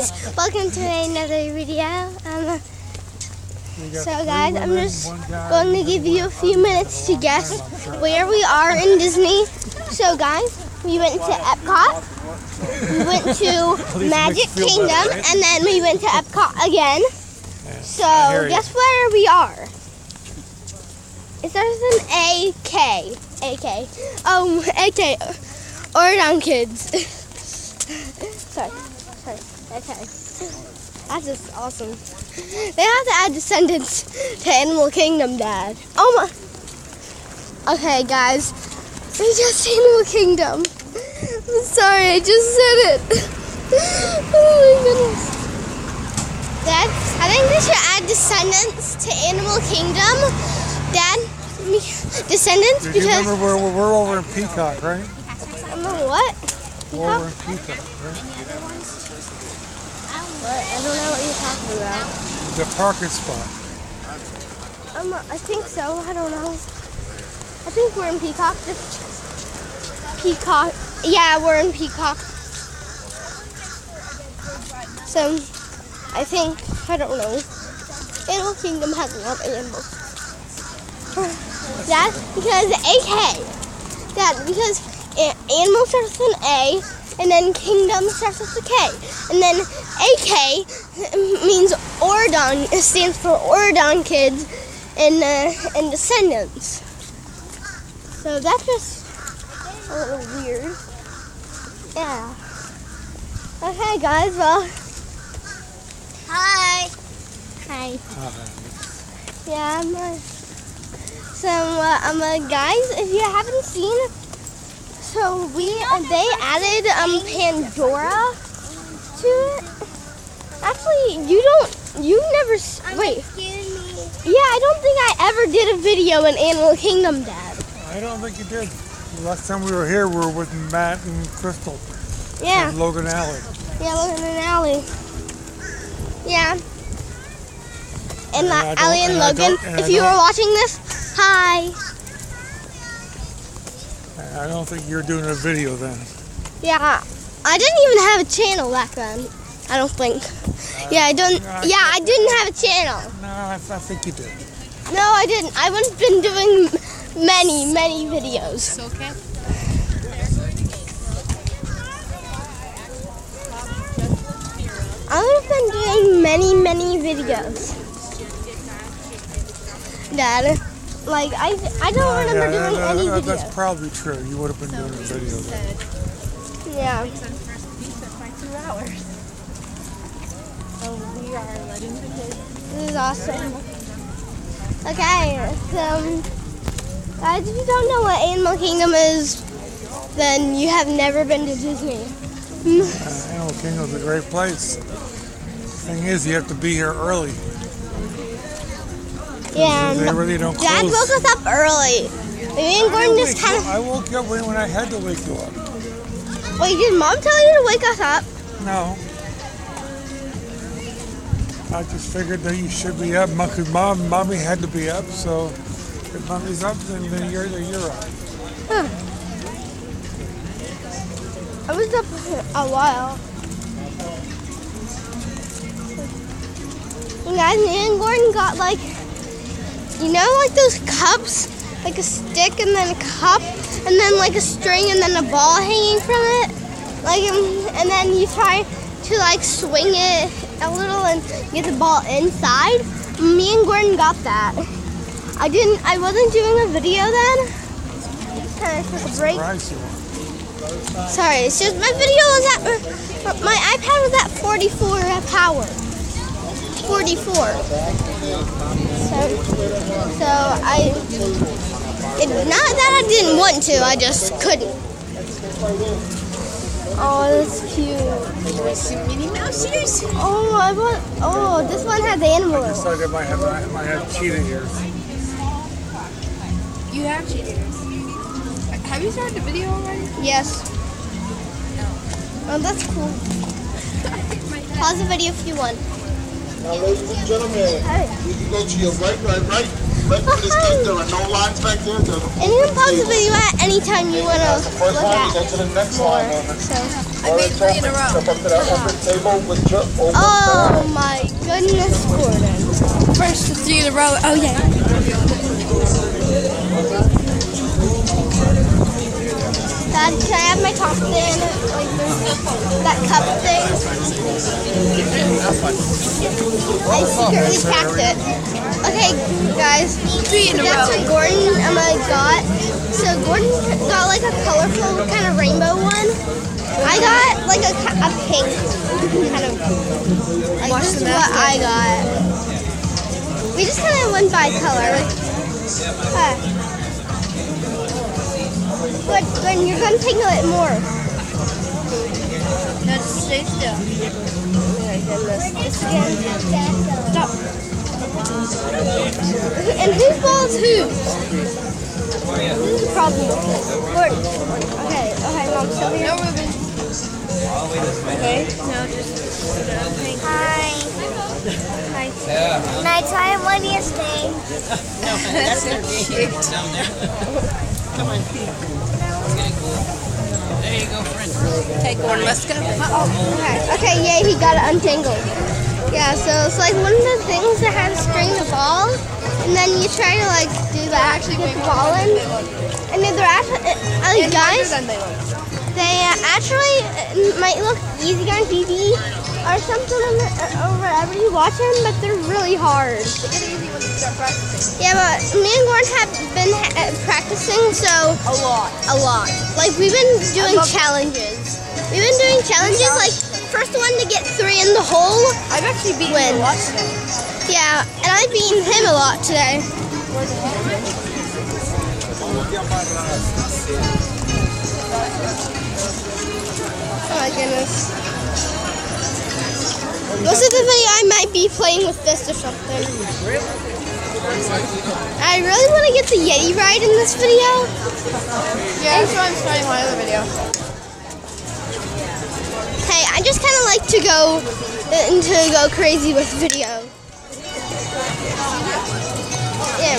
guys, welcome to another video. So guys, I'm just going to give you a few minutes to guess where we are in Disney. So guys, we went to Epcot, we went to Magic Kingdom, and then we went to Epcot again. So guess where we are? It starts an AK. AK. Oregon Kids. Sorry. Okay. That's just awesome. They have to add Descendants to Animal Kingdom, Dad. Oh my. Okay, guys. We just Animal Kingdom. I'm sorry, I just said it. Oh my goodness. Dad, I think they should add Descendants to Animal Kingdom. Dad, Descendants, because... You remember we're over in Peacock, right? What? We're over in Peacock, right? What? I don't know what you're talking about. The parking spot. I think so. I don't know. I think we're in Peacock. Peacock. Yeah, we're in Peacock. So, I think, I don't know. Animal Kingdom has a lot of animals. That's because AK. That because animal starts with an A, and then Kingdom starts with a K. And then AK means Oregon. It stands for Oregon Kids and Descendants. So that's just a little weird. Yeah. Okay, guys. Well. Hi. Yeah, guys, if you haven't seen, so they added Pandora to it. Actually, you never wait. Yeah, I don't think I ever did a video in Animal Kingdom, Dad. I don't think you did. The last time we were here, we were with Matt and Crystal. Yeah. And Logan Alley. Yeah, Logan and Alley. Yeah. And Alley and Logan, if you were watching this, hi. I don't think you were doing a video then. Yeah, I didn't even have a channel back then. I don't think. Yeah, I didn't have a channel. No, I think you did. No, I didn't. I would have been doing many videos. It's okay. I would have been doing many videos. Dad, like I don't remember doing any videos. That's probably true. You would have been doing a video then. Yeah. It's on first pizza by 2 hours. So we are letting the kids. This is awesome. Okay, so guys, if you don't know what Animal Kingdom is, then you have never been to Disney. Animal Kingdom's a great place. Thing is, you have to be here early. Yeah, they really don't close. Dad woke us up early. Me and Gordon just kind of. I woke you up when I had to wake you up. Wait, did Mom tell you to wake us up? No. I just figured that you should be up because Mommy had to be up. So if Mommy's up, then you're up. Huh. I was up a while. And guys, me and Gordon got like, you know, like those cups, like a stick and then a cup, and then like a string and then a ball hanging from it, like, and then you try to like swing it a little and get the ball inside. Me and Gordon got that. I wasn't doing a video then. Just kind of took a break. Sorry, it's just my video was my iPad was at 44 power. 44. So not that I didn't want to, I just couldn't. Oh, that's cute. Some Minnie Mouse ears. Oh, this one has animals. I decided I might have cheetah ears. You have cheetah ears. Have you started the video already? Yes. No. Oh, that's cool. Pause the video if you want. Now, ladies and gentlemen, you can go to your right. Right to this gate. There are no lines back there. And you can pause the video at any time you want to look at. Go to the next line. So. All right, Sophie, step up to that open table with your open Oh my goodness, Gordon. First to 3 in a row. Oh yeah. Dad, can I have my top thing? Like that cup thing? I secretly packed it. Okay, guys. 3 in a That's row. what Gordon got. So Gordon got like a colorful kind of rainbow one. I got like a pink kind of. Like, this is what I got. We just kind of went by color. Good, Gordon, you're going to take it more. No, just stay still. Oh my goodness. This again. Stop. And whose ball is whose? This is a problem. Gordon. Okay, Mom, still here? No, Ruben. Okay. No, just. Hi. Hi. Nighttime, when do you stay? That's okay. Down there. Come on. It's getting cool. There you go, friend. Hey, Gordon, let's go. Okay, yay, he got it untangled. Yeah, so it's like one of the things that has to string the ball, and then you try to like do that, actually get the ball in. And then they're actually, guys, they actually might look easy on TV or something or wherever you watch them, but they're really hard. They get easy when you start practicing. Yeah, but me and Gordon have been practicing, so A lot. like we've been doing challenges. We've been doing challenges, like first one to get 3 in the hole. I've actually beaten When? a lot today. Yeah, and I've beaten him a lot today. Oh my goodness. Most of the video I might be playing with this or something. I really want to get the Yeti ride in this video. Yeah, that's why I'm starting my other video. Hey, I just kind of like to go crazy with video. Yeah.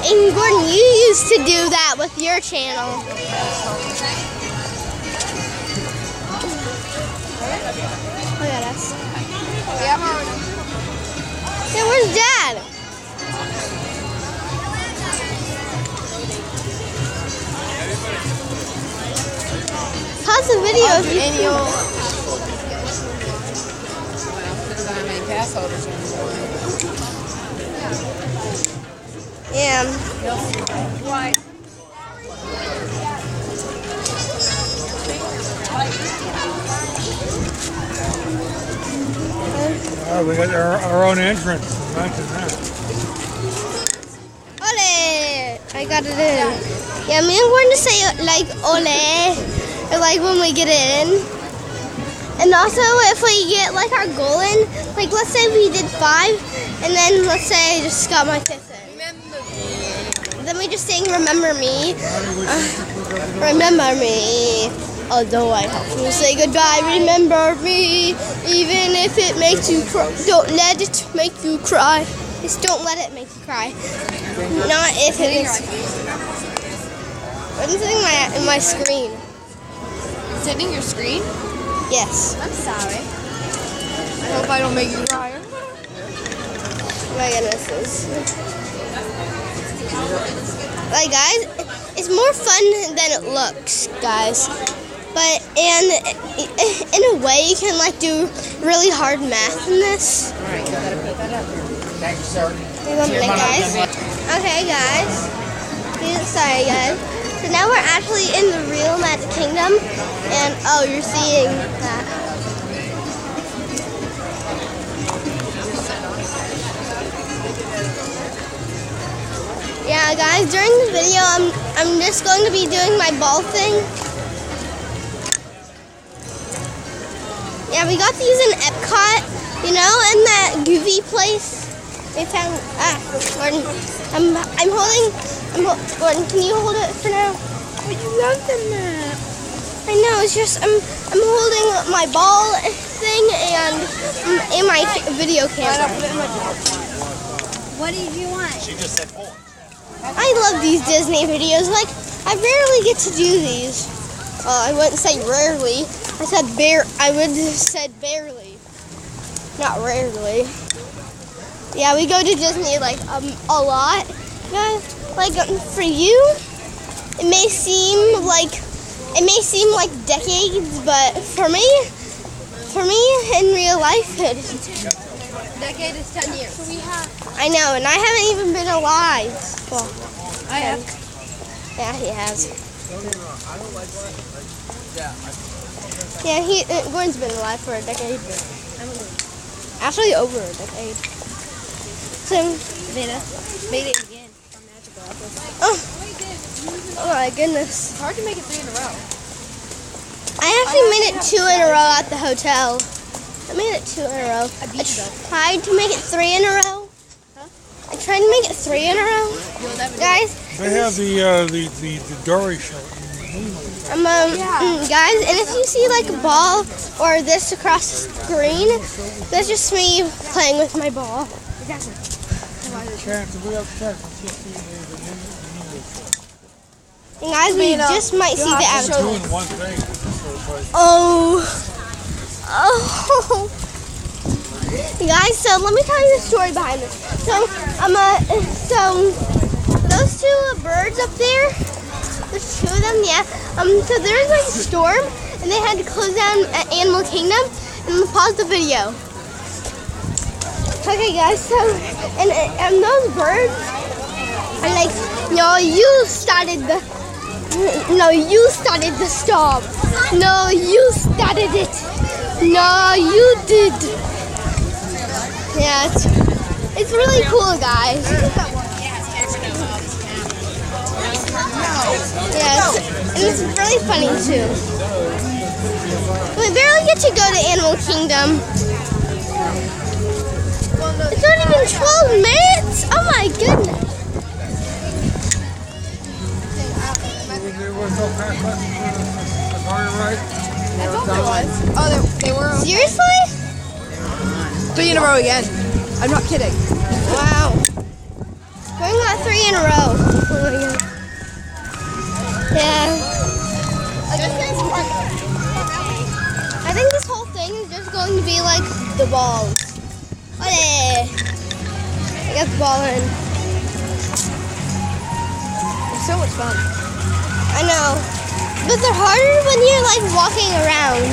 And Gordon, you used to do that with your channel. Look at us. Yeah, where's Dad? Pause the video if you Annual. There's not many pass holders anymore. Yeah. Why? We got our own entrance. Imagine that. Ole! I got it in. Yeah, me and Gordon say like ole, or like when we get it in. And also if we get like our goal in, like let's say we did 5, and then let's say I just got my 5th in. Then we just sing remember me. Remember me. Although I have to say goodbye, remember me. Even if it makes you cry, don't let it make you cry. Just don't let it make you cry. Not if it is. I'm sitting in my screen. Sitting your screen? Yes. I'm sorry. I hope I don't make you cry. My goodness. Like guys, it's more fun than it looks, guys. But in a way, you can like do really hard math in this. Alright, you gotta put that up there. Thank you, sir. Wait a minute, guys. Okay, guys. Sorry, guys. So now we're actually in the real Magic Kingdom, and oh, you're seeing that. Yeah, guys. During the video, I'm just going to be doing my ball thing. Yeah, we got these in Epcot, you know, in that Goofy place. They found, Gordon, Gordon, can you hold it for now? But you love them that. I know, it's just, I'm holding my ball thing and my video camera. What did you want? She just said 4. I love these Disney videos, like, I rarely get to do these. I wouldn't say rarely. I would have said barely, not rarely. Yeah, we go to Disney like a lot. Yeah, like for you, it may seem like decades, but for me in real life, Decade is 10 years. So we have. I know, and I haven't even been alive. Well, I have. yeah, he has. Yeah, Gordon's been alive for a decade. Actually, over a decade. So, Made it again. On Magical Apples. oh my goodness. It's hard to make it 3 in a row. I actually made it 2 in a row at the hotel. I made it 2 in a row. I beat you though. Tried to make it 3 in a row. Huh? I tried to make it 3 in a row. You'll never do it. Guys, They have the Dory show. guys, and if you see like a ball or this across the screen, that's just me playing with my ball. Exactly. We have checked. And guys, we just might see the avatar. Doing one thing. Oh. Guys, so let me tell you the story behind this. So those 2 birds up there, there's 2 of them, yeah. So there was like a storm, and they had to close down Animal Kingdom, and pause the video. Okay, guys, so, and those birds are like, no, you started the storm. No, you started it. No, you did. Yeah, it's really cool, guys. Yes, and it's really funny too. We barely get to go to Animal Kingdom. It's not even 12 minutes. Oh my goodness. There was no crash left for the car ride. I thought there was. Oh, they were. Seriously? 3 in a row again. I'm not kidding. Wow. Going on 3 in a row. Oh my god. Yeah. I think this whole thing is just going to be like the balls. Olé. I got the ball in. It's so much fun. I know. But they're harder when you're like walking around.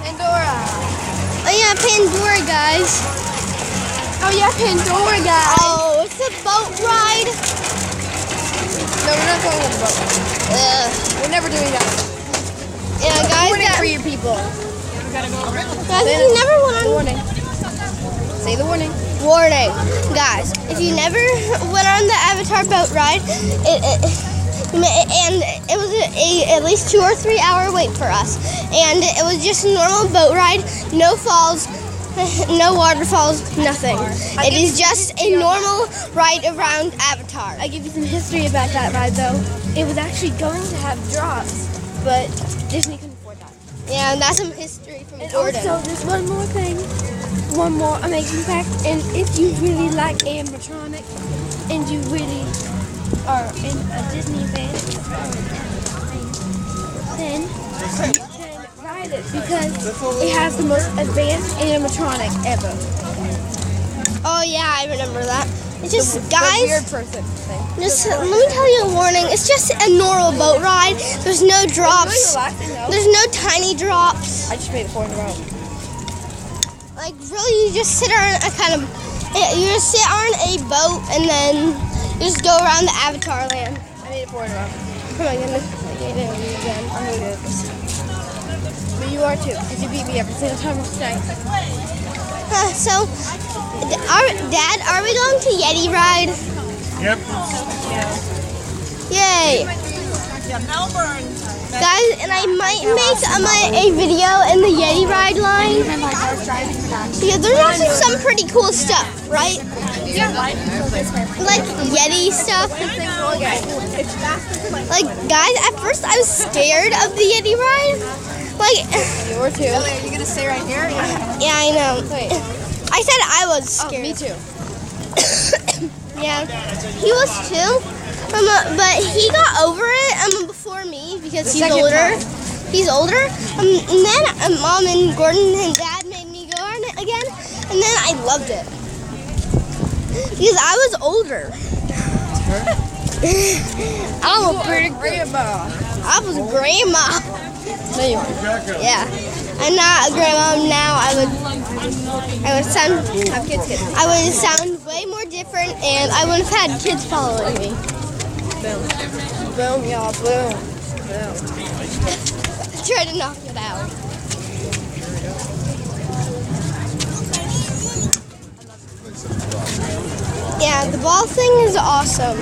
Pandora. Oh yeah, Pandora, guys. Oh yeah, Pandora, guys. Oh, it's a boat ride. No, we're not going on the boat. We're never doing that. Yeah, guys. Warning for you people. Guys, if you never went on Warning. Say the warning. warning, guys, if you never went on the Avatar boat ride, and it was at least 2 or 3 hour wait for us, and it was just a normal boat ride, no falls, no waterfalls, nothing. It is just a normal ride around Avatar. I give you some history about that ride, though. It was actually going to have drops, but Disney couldn't afford that. Yeah, and that's some history from And Jordan. also, there's one more thing, one more amazing fact, and if you really like animatronic, and you really are a Disney fan, then you can ride it because it has the most advanced animatronic ever. Oh yeah, I remember that. It's just, The weird guys, person thing. just let me tell you a warning. It's just a normal boat ride. There's no Really drops. relaxing, though. There's no tiny drops. I just made it 4 in a row. Like really, you just sit on a you just sit on a boat and then you just go around the Avatar land. I made it 4 in a row. Oh my goodness, I did it again. I'm really good at this. But you are too, because you beat me every single time today. So, Dad, are we going to Yeti ride? Yep. Yay! Guys, and I might make a video in the Yeti ride line. Yeah, there's actually some pretty cool stuff, right? Like Yeti stuff. Like, guys, at first I was scared of the Yeti ride. Like, You were too. Are you going to stay right here? yeah, I know. Wait. I said I was Oh, scared. me too. Yeah, he was too. But he got over it before me because he's second older. time. He's older. And then Mom and Gordon and Dad made me go on it again. And then I loved it. Because I was older. I'm a pretty grandma. I was a grandma. No, you aren't. Yeah. I'm not a grandma now. I would sound I would sound way more different, and I would have had kids following me. Boom, y'all, boom. Try to knock it out. Yeah, the ball thing is awesome.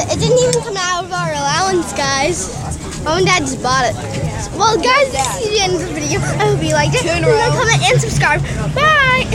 It didn't even come out of our allowance, guys. Mom and Dad just bought it. Well, guys, this is the end of the video. I hope you liked it. Comment and subscribe. Bye.